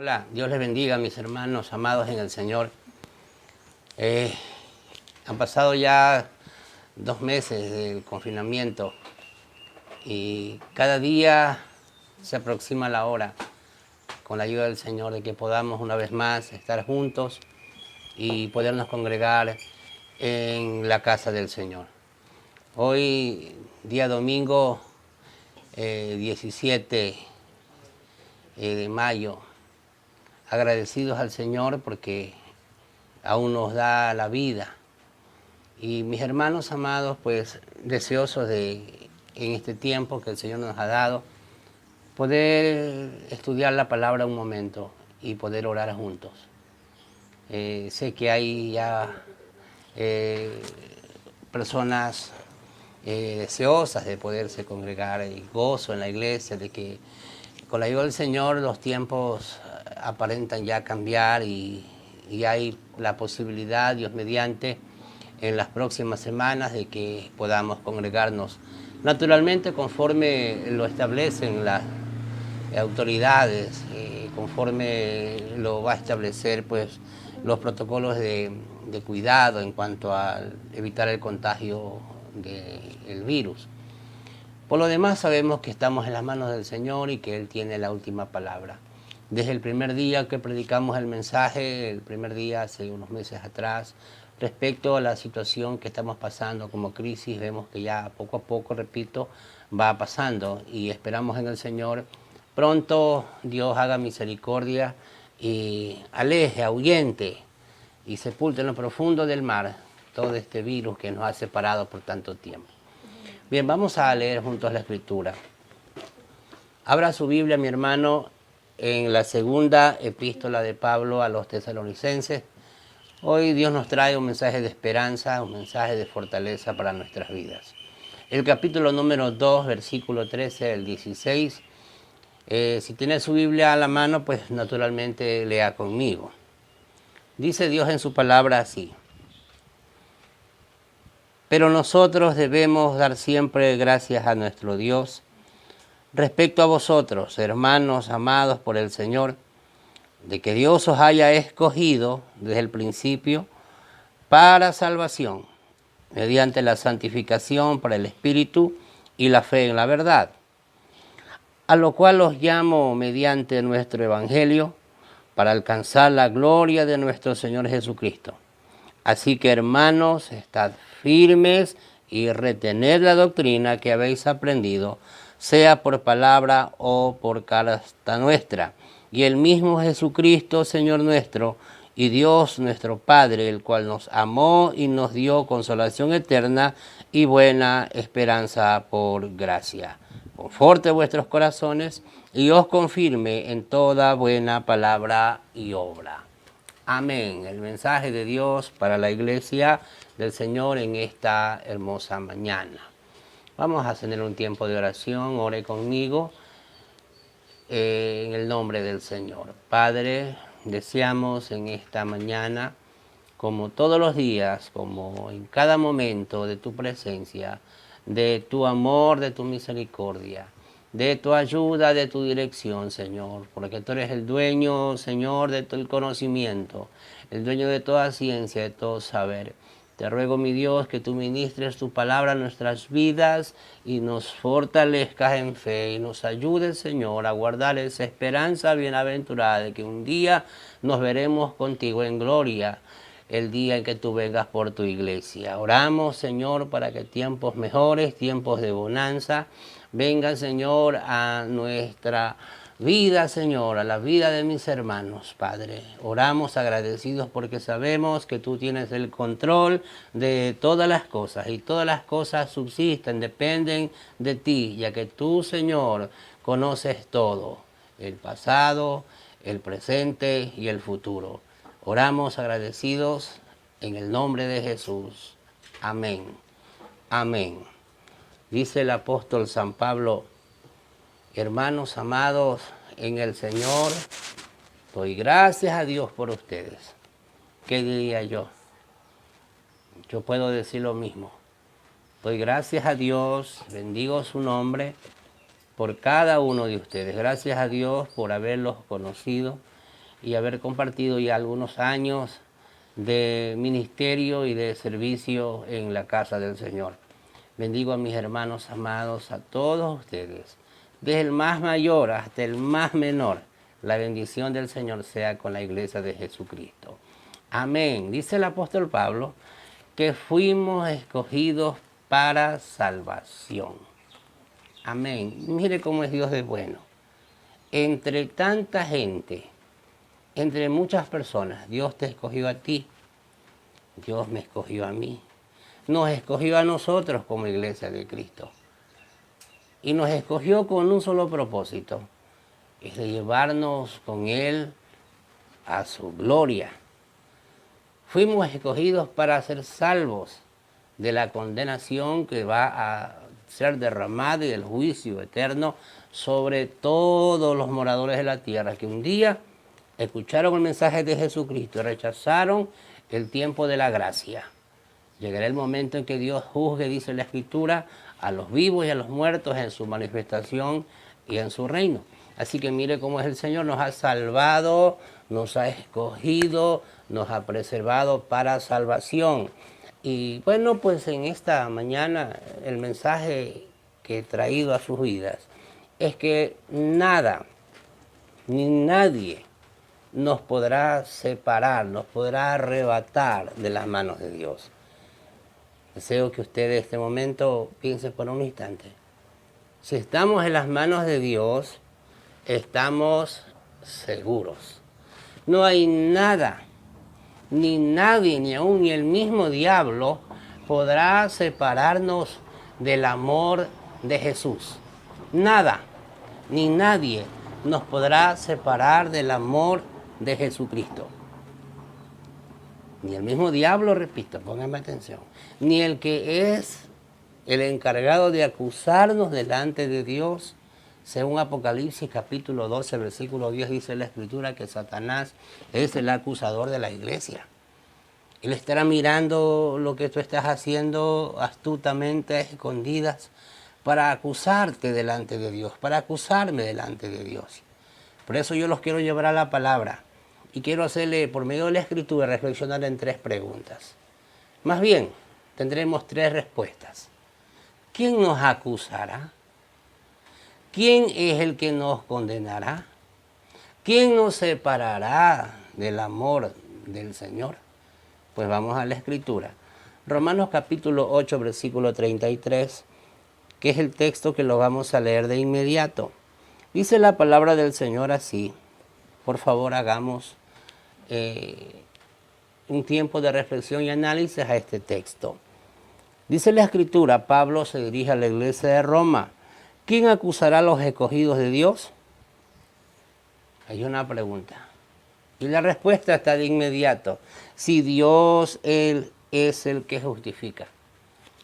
Hola, Dios les bendiga, mis hermanos amados en el Señor. Han pasado ya 2 meses del confinamiento y cada día se aproxima la hora, con la ayuda del Señor, de que podamos una vez más estar juntos y podernos congregar en la casa del Señor. Hoy, día domingo 17 de mayo, agradecidos al Señor porque aún nos da la vida. Y mis hermanos amados, pues deseosos de, en este tiempo que el Señor nos ha dado, poder estudiar la palabra un momento y poder orar juntos. Sé que hay ya personas deseosas de poderse congregar y gozo en la iglesia, de que con la ayuda del Señor los tiempos aparentan ya cambiar y hay la posibilidad, Dios mediante, en las próximas semanas de que podamos congregarnos naturalmente conforme lo establecen las autoridades, conforme lo va a establecer pues los protocolos de cuidado en cuanto a evitar el contagio del virus. Por lo demás sabemos que estamos en las manos del Señor y que Él tiene la última palabra. Desde el primer día que predicamos el mensaje, el primer día hace unos meses atrás, respecto a la situación que estamos pasando como crisis, vemos que ya poco a poco, repito, va pasando y esperamos en el Señor pronto Dios haga misericordia y aleje, ahuyente y sepulte en lo profundo del mar todo este virus que nos ha separado por tanto tiempo. Bien, vamos a leer juntos la Escritura. Abra su Biblia, mi hermano, en la segunda epístola de Pablo a los tesalonicenses. Hoy Dios nos trae un mensaje de esperanza, un mensaje de fortaleza para nuestras vidas. El capítulo número 2, versículo 13 al 16. Si tiene su Biblia a la mano, pues naturalmente lea conmigo. Dice Dios en su palabra así: pero nosotros debemos dar siempre gracias a nuestro Dios respecto a vosotros, hermanos amados por el Señor, de que Dios os haya escogido desde el principio para salvación, mediante la santificación para el Espíritu y la fe en la verdad, a lo cual os llamo mediante nuestro Evangelio, para alcanzar la gloria de nuestro Señor Jesucristo. Así que, hermanos, estad firmes y retened la doctrina que habéis aprendido, sea por palabra o por carta nuestra. Y el mismo Jesucristo, Señor nuestro, y Dios nuestro Padre, el cual nos amó y nos dio consolación eterna y buena esperanza por gracia, conforte vuestros corazones y os confirme en toda buena palabra y obra. Amén. El mensaje de Dios para la iglesia del Señor en esta hermosa mañana. Vamos a tener un tiempo de oración. Ore conmigo en el nombre del Señor. Padre, deseamos en esta mañana, como todos los días, como en cada momento de tu presencia, de tu amor, de tu misericordia, de tu ayuda, de tu dirección, Señor, porque tú eres el dueño, Señor, de todo el conocimiento, el dueño de toda ciencia, de todo saber. Te ruego, mi Dios, que tú ministres tu palabra a nuestras vidas y nos fortalezcas en fe y nos ayudes, Señor, a guardar esa esperanza bienaventurada de que un día nos veremos contigo en gloria, el día en que tú vengas por tu iglesia. Oramos, Señor, para que tiempos mejores, tiempos de bonanza, vengan, Señor, a nuestra vida, Señor, a la vida de mis hermanos, Padre. Oramos agradecidos porque sabemos que tú tienes el control de todas las cosas y todas las cosas subsisten, dependen de ti, ya que tú, Señor, conoces todo, el pasado, el presente y el futuro. Oramos agradecidos en el nombre de Jesús. Amén. Amén. Dice el apóstol San Pablo: hermanos amados en el Señor, doy gracias a Dios por ustedes. ¿Qué diría yo? Yo puedo decir lo mismo. Doy gracias a Dios, bendigo su nombre por cada uno de ustedes. Gracias a Dios por haberlos conocido. y haber compartido ya algunos años de ministerio y de servicio en la casa del Señor. Bendigo a mis hermanos amados, a todos ustedes, desde el más mayor hasta el más menor. La bendición del Señor sea con la iglesia de Jesucristo. Amén. Dice el apóstol Pablo que fuimos escogidos para salvación. Amén. Mire cómo es Dios de bueno. Entre tanta gente, entre muchas personas, Dios te escogió a ti. Dios me escogió a mí. Nos escogió a nosotros como iglesia de Cristo. Y nos escogió con un solo propósito. Es de llevarnos con Él a su gloria. Fuimos escogidos para ser salvos de la condenación que va a ser derramada y del juicio eterno sobre todos los moradores de la tierra que un día escucharon el mensaje de Jesucristo y rechazaron el tiempo de la gracia. Llegará el momento en que Dios juzgue, dice la Escritura, a los vivos y a los muertos en su manifestación y en su reino. Así que mire cómo es el Señor, nos ha salvado, nos ha escogido, nos ha preservado para salvación. Y bueno, pues en esta mañana el mensaje que he traído a sus vidas es que nada, ni nadie nos podrá separar, nos podrá arrebatar de las manos de Dios. Deseo que usted en este momento piense por un instante. Si estamos en las manos de Dios, estamos seguros. No hay nada, ni nadie, ni aún ni el mismo diablo podrá separarnos del amor de Jesús. Nada, ni nadie nos podrá separar del amor de Jesucristo. Ni el mismo diablo, repito, pónganme atención, ni el que es el encargado de acusarnos delante de Dios. Según Apocalipsis capítulo 12, versículo 10, dice la Escritura que Satanás es el acusador de la iglesia. Él estará mirando lo que tú estás haciendo astutamente a escondidas para acusarte delante de Dios, para acusarme delante de Dios. Por eso yo los quiero llevar a la palabra y quiero hacerle, por medio de la Escritura, reflexionar en 3 preguntas. Más bien, tendremos 3 respuestas. ¿Quién nos acusará? ¿Quién es el que nos condenará? ¿Quién nos separará del amor del Señor? Pues vamos a la Escritura. Romanos capítulo 8, versículo 33, que es el texto que lo vamos a leer de inmediato. Dice la palabra del Señor así. Por favor, hagamos un tiempo de reflexión y análisis a este texto. Dice la Escritura, Pablo se dirige a la iglesia de Roma. ¿Quién acusará a los escogidos de Dios? Hay una pregunta. Y la respuesta está de inmediato. Si Dios, Él es el que justifica.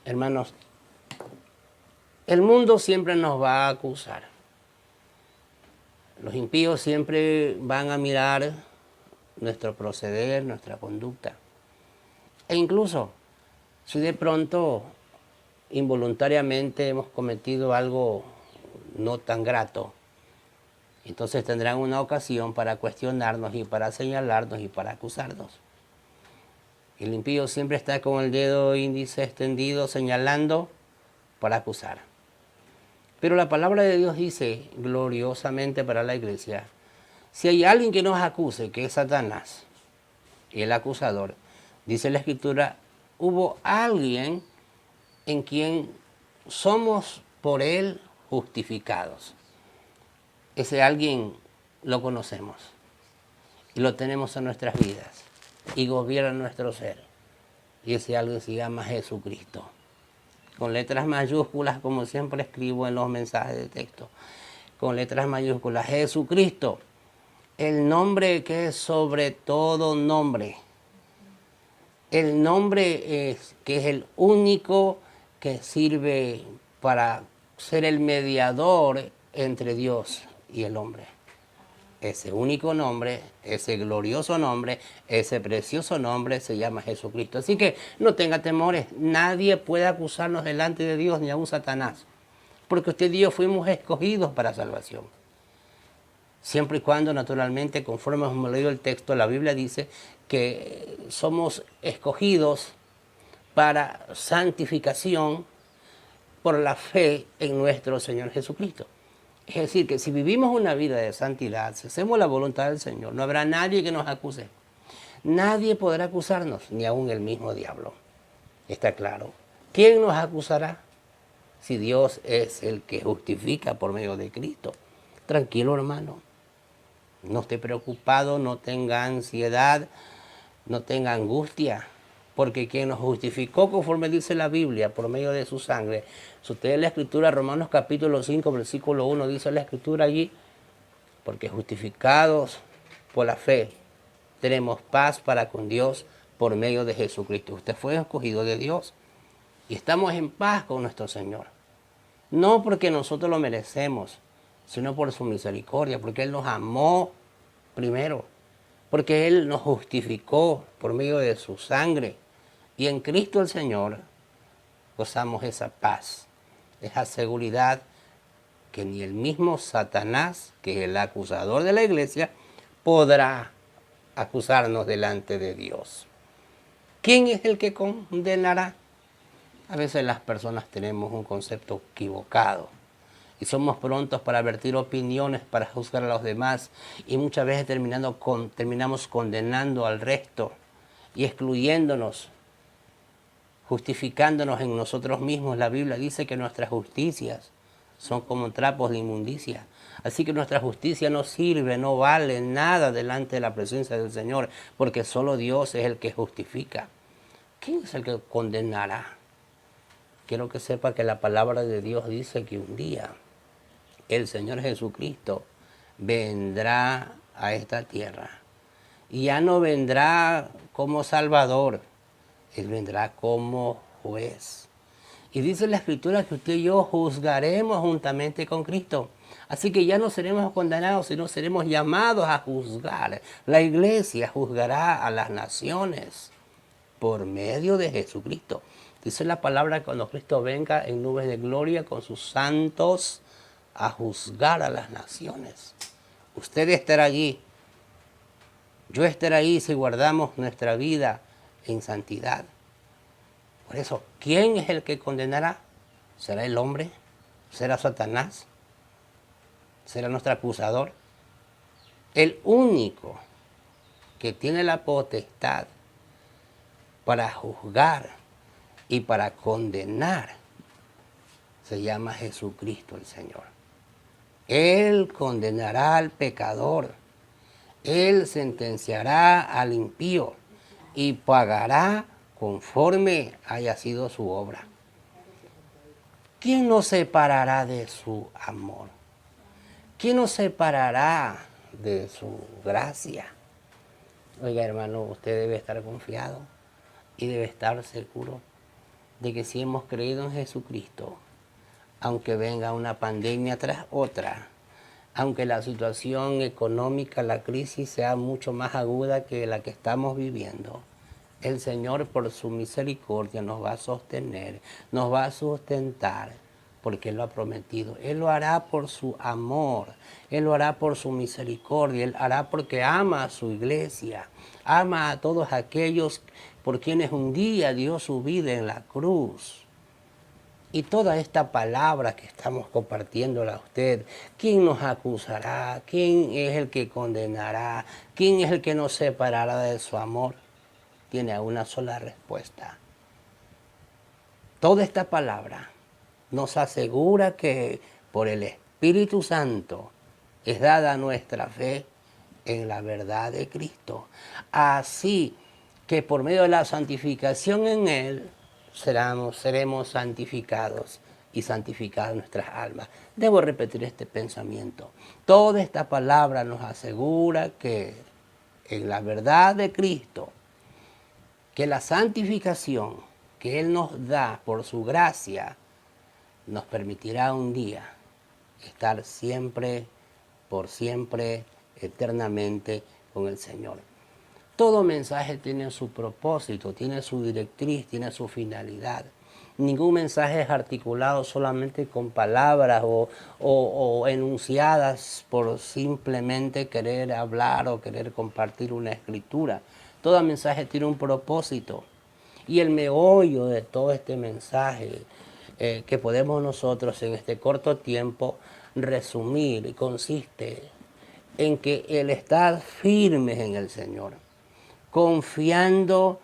Hermanos, el mundo siempre nos va a acusar. Los impíos siempre van a mirar nuestro proceder, nuestra conducta. E incluso, si de pronto involuntariamente hemos cometido algo no tan grato, entonces tendrán una ocasión para cuestionarnos y para señalarnos y para acusarnos. El impío siempre está con el dedo índice extendido señalando para acusar. Pero la palabra de Dios dice gloriosamente para la iglesia, si hay alguien que nos acuse, que es Satanás, el acusador, dice la Escritura, hubo alguien en quien somos por él justificados. Ese alguien lo conocemos y lo tenemos en nuestras vidas y gobierna nuestro ser. Y ese alguien se llama Jesucristo. Con letras mayúsculas, como siempre escribo en los mensajes de texto. Con letras mayúsculas, Jesucristo, el nombre que es sobre todo nombre. El nombre que es el único que sirve para ser el mediador entre Dios y el hombre. Ese único nombre, ese glorioso nombre, ese precioso nombre se llama Jesucristo. Así que no tenga temores, nadie puede acusarnos delante de Dios, ni aun Satanás, porque usted y yo fuimos escogidos para salvación. Siempre y cuando, naturalmente, conforme hemos leído el texto, la Biblia dice que somos escogidos para santificación por la fe en nuestro Señor Jesucristo. Es decir, que si vivimos una vida de santidad, si hacemos la voluntad del Señor, no habrá nadie que nos acuse. Nadie podrá acusarnos, ni aun el mismo diablo. Está claro. ¿Quién nos acusará? Si Dios es el que justifica por medio de Cristo. Tranquilo, hermano. No esté preocupado, no tenga ansiedad, no tenga angustia. Porque quien nos justificó, conforme dice la Biblia, por medio de su sangre. Si usted lee la Escritura, Romanos capítulo 5, versículo 1, dice la Escritura allí, porque justificados por la fe, tenemos paz para con Dios por medio de Jesucristo. Usted fue escogido de Dios y estamos en paz con nuestro Señor. No porque nosotros lo merecemos, sino por su misericordia, porque Él nos amó primero, porque Él nos justificó por medio de su sangre. Y en Cristo el Señor gozamos esa paz, esa seguridad que ni el mismo Satanás, que es el acusador de la iglesia, podrá acusarnos delante de Dios. ¿Quién es el que condenará? A veces las personas tenemos un concepto equivocado y somos prontos para vertir opiniones, para juzgar a los demás y muchas veces terminamos condenando al resto y excluyéndonos, justificándonos en nosotros mismos. La Biblia dice que nuestras justicias son como trapos de inmundicia. Así que nuestra justicia no sirve, no vale nada delante de la presencia del Señor, porque solo Dios es el que justifica. ¿Quién es el que condenará? Quiero que sepa que la palabra de Dios dice que un día el Señor Jesucristo vendrá a esta tierra. Y ya no vendrá como Salvador, Él vendrá como juez. Y dice la Escritura que usted y yo juzgaremos juntamente con Cristo. Así que ya no seremos condenados, sino seremos llamados a juzgar. La iglesia juzgará a las naciones por medio de Jesucristo. Dice la palabra que cuando Cristo venga en nubes de gloria con sus santos a juzgar a las naciones. Usted estará allí. Yo estaré ahí si guardamos nuestra vida en santidad. Por eso, ¿quién es el que condenará? ¿Será el hombre? ¿Será Satanás? ¿Será nuestro acusador? El único que tiene la potestad para juzgar y para condenar se llama Jesucristo el Señor. Él condenará al pecador. Él sentenciará al impío y pagará conforme haya sido su obra. ¿Quién nos separará de su amor? ¿Quién nos separará de su gracia? Oiga, hermano, usted debe estar confiado y debe estar seguro de que si hemos creído en Jesucristo, aunque venga una pandemia tras otra, aunque la situación económica, la crisis sea mucho más aguda que la que estamos viviendo, el Señor por su misericordia nos va a sostener, nos va a sustentar, porque Él lo ha prometido. Él lo hará por su amor, Él lo hará por su misericordia, Él hará porque ama a su iglesia, ama a todos aquellos por quienes un día dio su vida en la cruz. Y toda esta palabra que estamos compartiéndola a usted, ¿quién nos acusará? ¿Quién es el que condenará? ¿Quién es el que nos separará de su amor? Tiene una sola respuesta. Toda esta palabra nos asegura que por el Espíritu Santo es dada nuestra fe en la verdad de Cristo. Así que por medio de la santificación en Él, seremos santificados y santificadas nuestras almas. Debo repetir este pensamiento. Toda esta palabra nos asegura que en la verdad de Cristo, que la santificación que Él nos da por su gracia, nos permitirá un día estar siempre, por siempre, eternamente con el Señor. Todo mensaje tiene su propósito, tiene su directriz, tiene su finalidad. Ningún mensaje es articulado solamente con palabras o enunciadas por simplemente querer hablar o querer compartir una escritura. Todo mensaje tiene un propósito. Y el meollo de todo este mensaje que podemos nosotros en este corto tiempo resumir consiste en que el estar firmes en el Señor, confiando,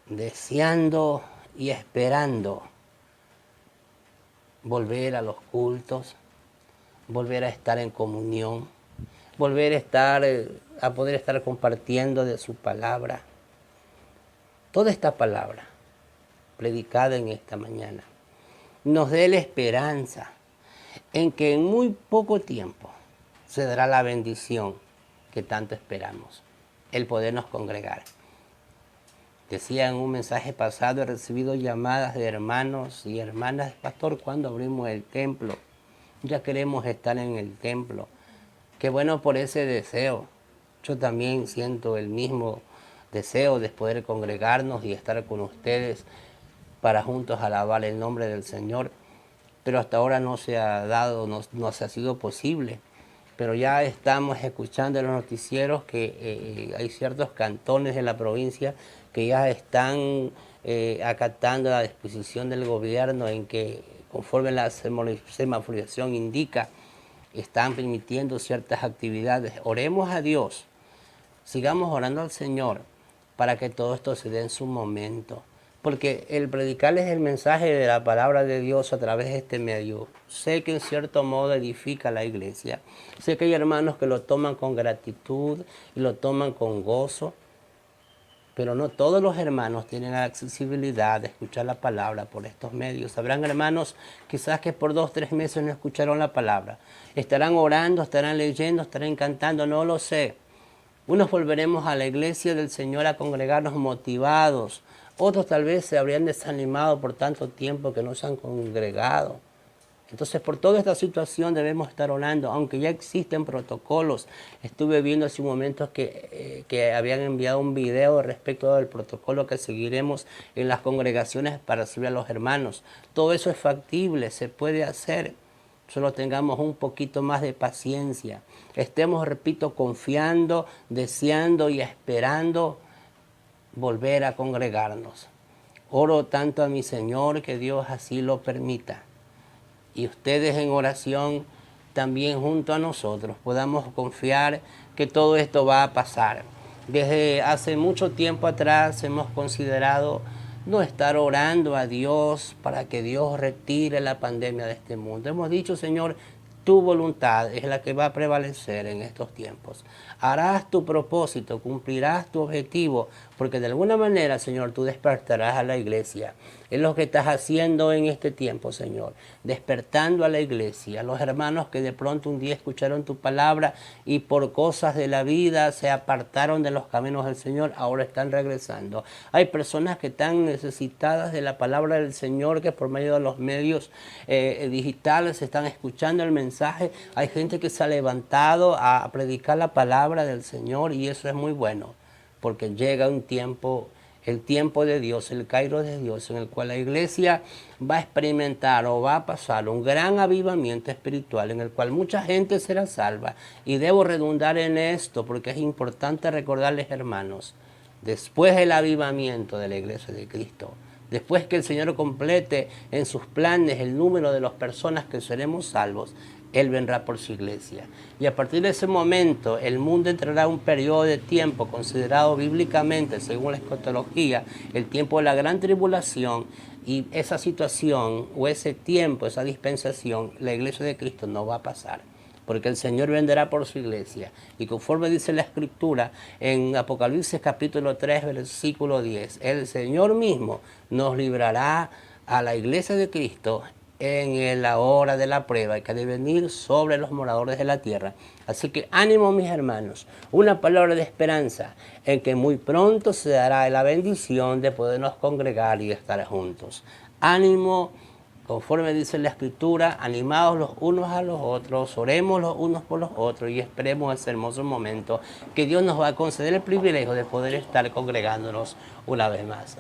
deseando y esperando volver a los cultos, volver a estar en comunión, volver a poder estar compartiendo de su palabra. Toda esta palabra predicada en esta mañana nos dé la esperanza en que en muy poco tiempo se dará la bendición que tanto esperamos, el podernos congregar. Decía en un mensaje pasado, he recibido llamadas de hermanos y hermanas, pastor, ¿cuándo abrimos el templo? Ya queremos estar en el templo. Qué bueno por ese deseo. Yo también siento el mismo deseo de poder congregarnos y estar con ustedes para juntos alabar el nombre del Señor. Pero hasta ahora no se ha dado, no se ha sido posible. Pero ya estamos escuchando en los noticieros que hay ciertos cantones de la provincia que ya están acatando la disposición del gobierno en que, conforme la semaforización indica, están permitiendo ciertas actividades. Oremos a Dios, sigamos orando al Señor para que todo esto se dé en su momento. Porque el predicarles el mensaje de la palabra de Dios a través de este medio, sé que en cierto modo edifica la iglesia. Sé que hay hermanos que lo toman con gratitud y lo toman con gozo. Pero no todos los hermanos tienen la accesibilidad de escuchar la palabra por estos medios. Habrán hermanos quizás que por 2 o 3 meses no escucharon la palabra. Estarán orando, estarán leyendo, estarán cantando, no lo sé. Unos volveremos a la iglesia del Señor a congregarnos motivados. Otros tal vez se habrían desanimado por tanto tiempo que no se han congregado. Entonces, por toda esta situación debemos estar orando, aunque ya existen protocolos. Estuve viendo hace un momento que habían enviado un video respecto del protocolo que seguiremos en las congregaciones para recibir a los hermanos. Todo eso es factible, se puede hacer. Solo tengamos un poquito más de paciencia. Estemos, repito, confiando, deseando y esperando volver a congregarnos. Oro tanto a mi Señor que Dios así lo permita. Y ustedes en oración también junto a nosotros podamos confiar que todo esto va a pasar. Desde hace mucho tiempo atrás hemos considerado no estar orando a Dios para que Dios retire la pandemia de este mundo. Hemos dicho, Señor, tu voluntad es la que va a prevalecer en estos tiempos. Harás tu propósito, cumplirás tu objetivo, porque de alguna manera, Señor, tú despertarás a la iglesia. Es lo que estás haciendo en este tiempo, Señor, despertando a la iglesia, a los hermanos que de pronto un día escucharon tu palabra y por cosas de la vida se apartaron de los caminos del Señor, ahora están regresando. Hay personas que están necesitadas de la palabra del Señor, que por medio de los medios digitales están escuchando el mensaje. Hay gente que se ha levantado a predicar la palabra del Señor y eso es muy bueno, porque llega un tiempo, el tiempo de Dios, el Kairos de Dios, en el cual la iglesia va a experimentar o va a pasar un gran avivamiento espiritual en el cual mucha gente será salva. Y debo redundar en esto porque es importante recordarles, hermanos, después del avivamiento de la iglesia de Cristo, después que el Señor complete en sus planes el número de las personas que seremos salvos, Él vendrá por su iglesia. Y a partir de ese momento, el mundo entrará en un periodo de tiempo considerado bíblicamente, según la escatología, el tiempo de la gran tribulación. Y esa situación, o ese tiempo, esa dispensación, la iglesia de Cristo no va a pasar, porque el Señor vendrá por su iglesia. Y conforme dice la Escritura, en Apocalipsis capítulo 3, versículo 10, el Señor mismo nos librará a la iglesia de Cristo en la hora de la prueba que ha de venir sobre los moradores de la tierra. Así que ánimo, mis hermanos, una palabra de esperanza en que muy pronto se dará la bendición de podernos congregar y estar juntos. Ánimo, conforme dice la Escritura, animados los unos a los otros, oremos los unos por los otros y esperemos ese hermoso momento que Dios nos va a conceder el privilegio de poder estar congregándonos una vez más.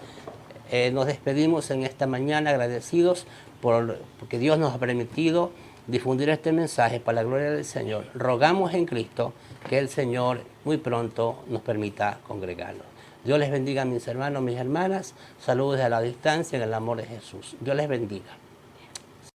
Nos despedimos en esta mañana agradecidos porque Dios nos ha permitido difundir este mensaje para la gloria del Señor. Rogamos en Cristo que el Señor muy pronto nos permita congregarnos. Dios les bendiga, mis hermanos, mis hermanas. Saludos a la distancia en el amor de Jesús. Dios les bendiga.